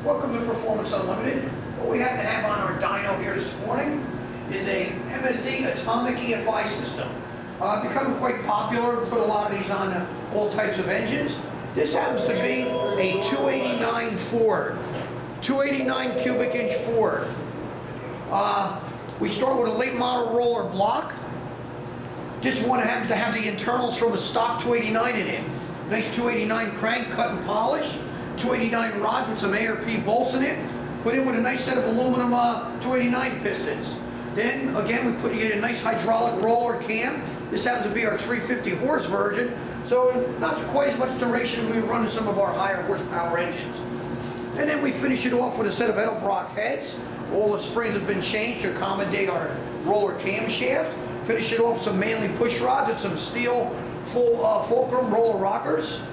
Welcome to Performance Unlimited. What we happen to have on our dyno here this morning is a MSD atomic EFI system. Becoming quite popular, put a lot of these on all types of engines. This happens to be a 289 Ford, 289 cubic inch Ford. We start with a late model roller block. This one happens to have the internals from a stock 289 in it. Nice 289 crank, cut and polished. 289 rods with some ARP bolts in it. Put in with a nice set of aluminum 289 pistons. Then again, we put in a nice hydraulic roller cam. This happens to be our 350 horse version, so not quite as much duration as we run in some of our higher horsepower engines. And then we finish it off with a set of Edelbrock heads. All the springs have been changed to accommodate our roller camshaft. Finish it off with some Manley push rods and some steel fulcrum roller rockers.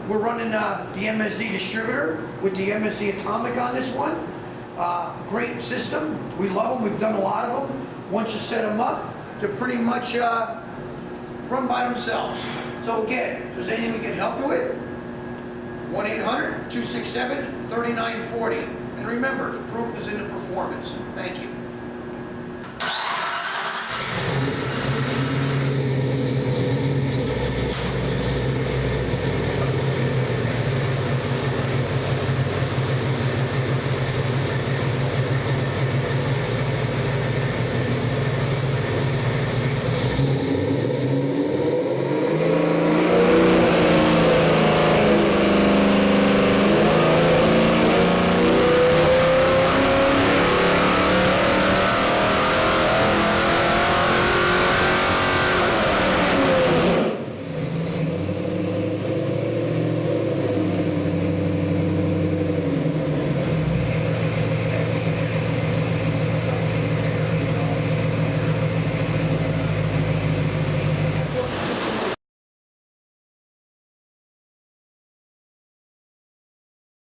We're running the MSD distributor with the MSD Atomic on this one. Great system. We love them. We've done a lot of them. Once you set them up, they're pretty much run by themselves. So again, if there's anything we can help you with, 1-800-267-3940. And remember, the proof is in the performance. Thank you.